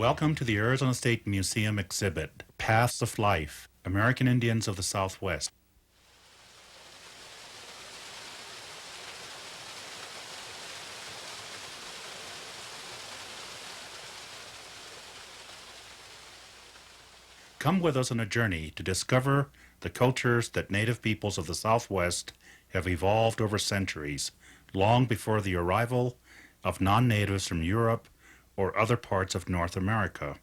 Welcome to the Arizona State Museum exhibit, Paths of Life, American Indians of the Southwest. Come with us on a journey to discover the cultures that native peoples of the Southwest have evolved over centuries, long before the arrival of non-natives from Europe or other parts of North America.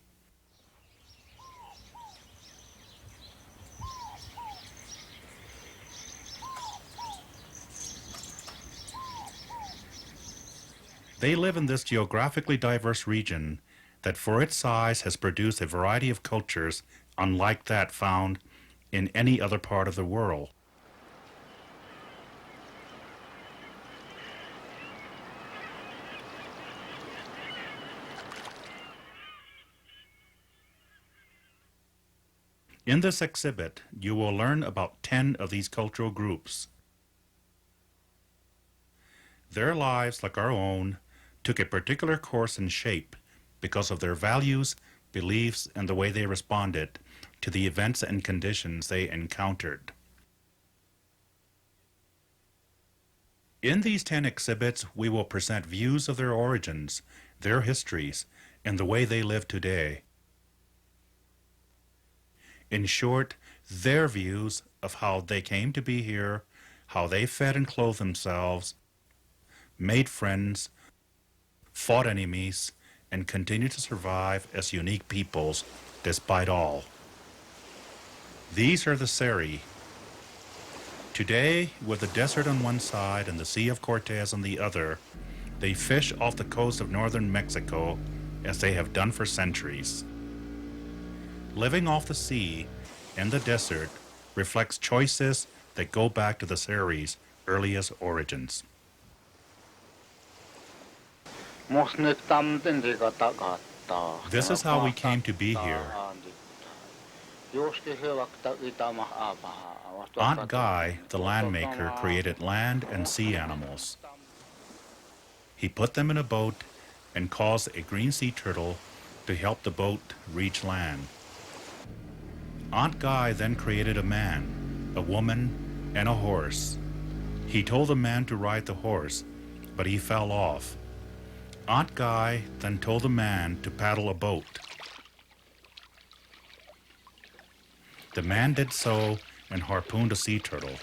They live in this geographically diverse region that for its size has produced a variety of cultures unlike that found in any other part of the world. In this exhibit, you will learn about 10 of these cultural groups. Their lives, like our own, took a particular course and shape because of their values, beliefs, and the way they responded to the events and conditions they encountered. In these 10 exhibits, we will present views of their origins, their histories, and the way they live today. In short, their views of how they came to be here, how they fed and clothed themselves, made friends, fought enemies, and continued to survive as unique peoples despite all. These are the Seri. Today, with the desert on one side and the Sea of Cortez on the other, they fish off the coast of northern Mexico as they have done for centuries. Living off the sea and the desert reflects choices that go back to the Seri's earliest origins. This is how we came to be here. Aunt Guy, the landmaker, created land and sea animals. He put them in a boat and caused a green sea turtle to help the boat reach land. Aunt Guy then created a man, a woman, and a horse. He told the man to ride the horse, but he fell off. Aunt Guy then told the man to paddle a boat. The man did so and harpooned a sea turtle.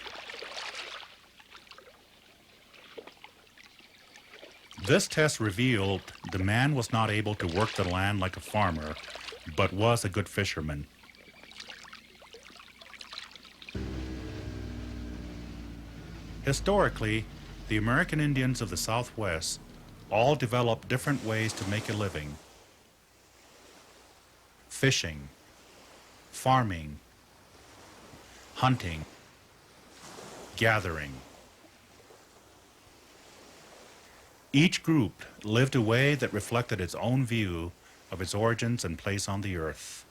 This test revealed the man was not able to work the land like a farmer, but was a good fisherman. Historically, the American Indians of the Southwest all developed different ways to make a living. Fishing, farming, hunting, gathering. Each group lived a way that reflected its own view of its origins and place on the earth.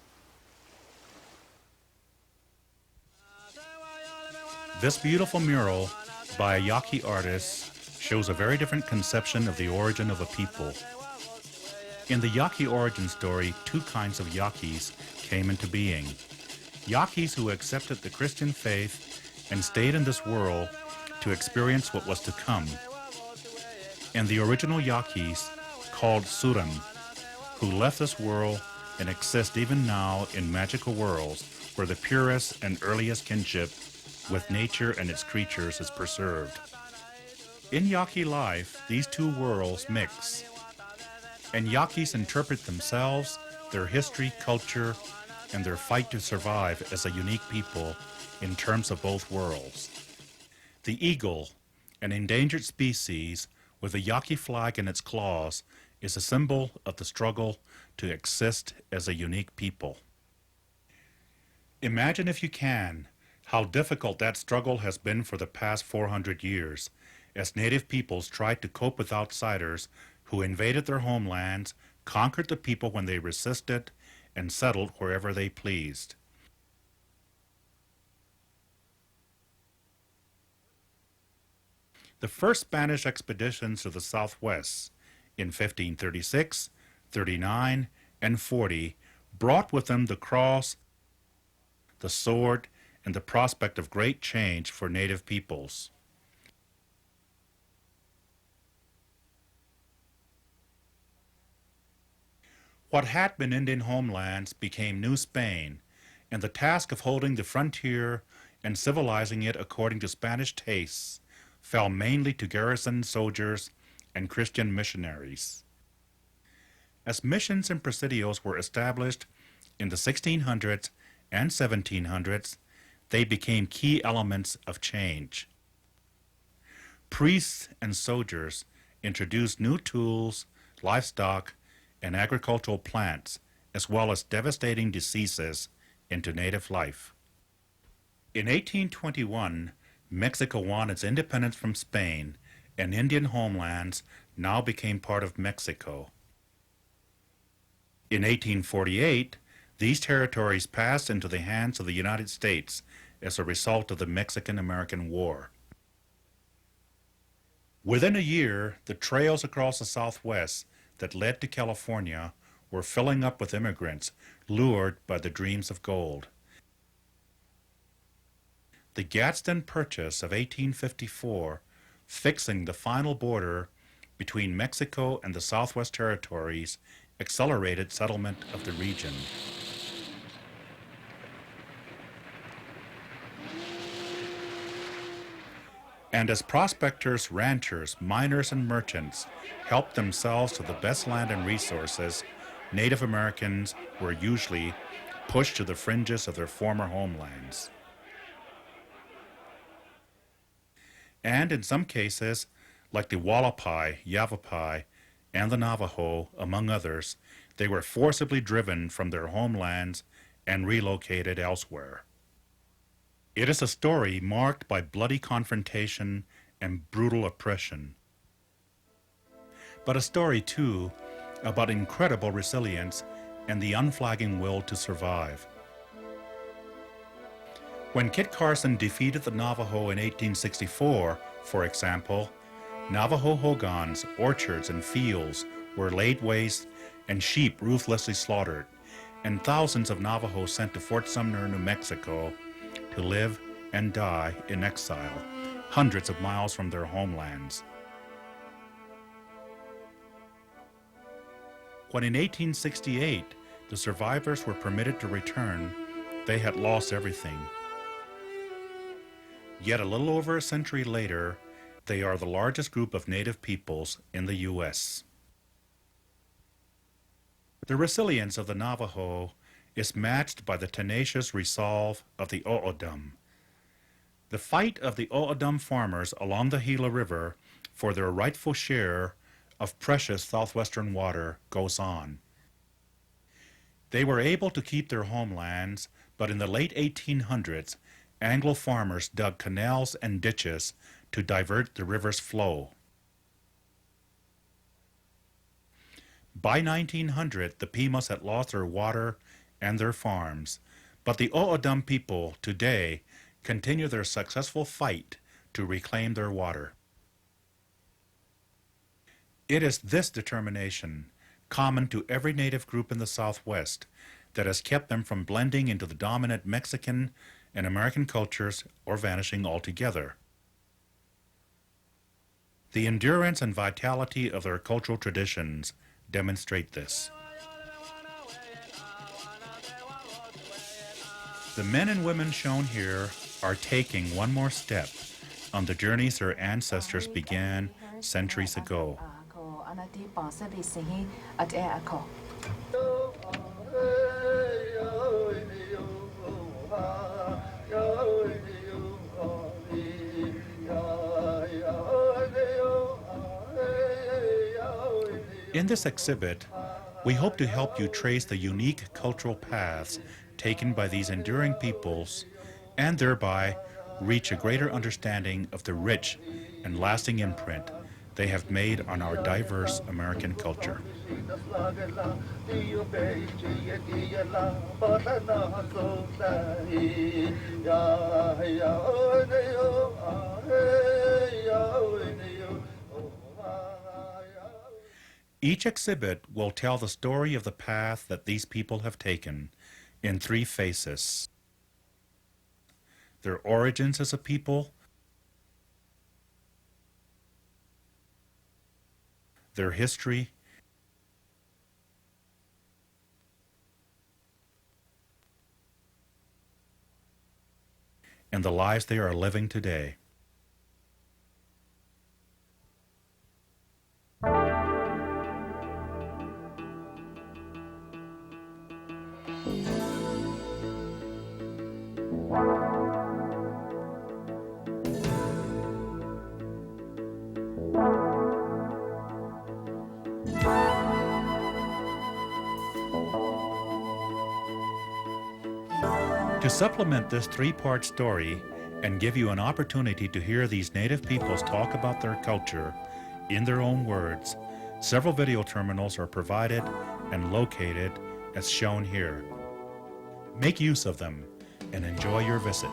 This beautiful mural by a Yaqui artist shows a very different conception of the origin of a people. In the Yaqui origin story, two kinds of Yaquis came into being. Yaquis who accepted the Christian faith and stayed in this world to experience what was to come. And the original Yaquis, called Suram, who left this world and exist even now in magical worlds where the purest and earliest kinship with nature and its creatures is preserved. In Yaqui life, these two worlds mix, and Yaquis interpret themselves, their history, culture, and their fight to survive as a unique people in terms of both worlds. The eagle, an endangered species with a Yaqui flag in its claws, is a symbol of the struggle to exist as a unique people. Imagine, if you can, how difficult that struggle has been for the past 400 years, as native peoples tried to cope with outsiders who invaded their homelands, conquered the people when they resisted, and settled wherever they pleased. The first Spanish expeditions to the Southwest in 1536, 39, and 40 brought with them the cross, the sword, and the prospect of great change for native peoples. What had been Indian homelands became New Spain, and the task of holding the frontier and civilizing it according to Spanish tastes fell mainly to garrisoned soldiers and Christian missionaries. As missions and presidios were established in the 1600s and 1700s, they became key elements of change. Priests and soldiers introduced new tools, livestock, and agricultural plants, as well as devastating diseases, into native life. In 1821, Mexico won its independence from Spain, and Indian homelands now became part of Mexico. In 1848, these territories passed into the hands of the United States as a result of the Mexican-American War. Within a year, the trails across the Southwest that led to California were filling up with immigrants lured by the dreams of gold. The Gadsden Purchase of 1854, fixing the final border between Mexico and the Southwest Territories, accelerated settlement of the region. And as prospectors, ranchers, miners, and merchants helped themselves to the best land and resources, Native Americans were usually pushed to the fringes of their former homelands. And in some cases, like the Wallapai, Yavapai, and the Navajo, among others, they were forcibly driven from their homelands and relocated elsewhere. It is a story marked by bloody confrontation and brutal oppression, but a story, too, about incredible resilience and the unflagging will to survive. When Kit Carson defeated the Navajo in 1864, for example, Navajo hogans, orchards, and fields were laid waste and sheep ruthlessly slaughtered, and thousands of Navajos sent to Fort Sumner, New Mexico, to live and die in exile, hundreds of miles from their homelands. When in 1868 the survivors were permitted to return, they had lost everything. Yet a little over a century later, they are the largest group of native peoples in the U.S. The resilience of the Navajo is matched by the tenacious resolve of the O'odham. The fight of the O'odham farmers along the Gila River for their rightful share of precious southwestern water goes on. They were able to keep their homelands, but in the late 1800s, Anglo farmers dug canals and ditches to divert the river's flow. By 1900, the Pimas had lost their water and their farms, but the O'odham people today continue their successful fight to reclaim their water. It is this determination, common to every native group in the Southwest, that has kept them from blending into the dominant Mexican and American cultures or vanishing altogether. The endurance and vitality of their cultural traditions demonstrate this. The men and women shown here are taking one more step on the journeys their ancestors began centuries ago. In this exhibit, we hope to help you trace the unique cultural paths taken by these enduring peoples and thereby reach a greater understanding of the rich and lasting imprint they have made on our diverse American culture. Each exhibit will tell the story of the path that these people have taken in three phases: their origins as a people, their history, and the lives they are living today. To supplement this three-part story and give you an opportunity to hear these native peoples talk about their culture in their own words, several video terminals are provided and located as shown here. Make use of them and enjoy your visit.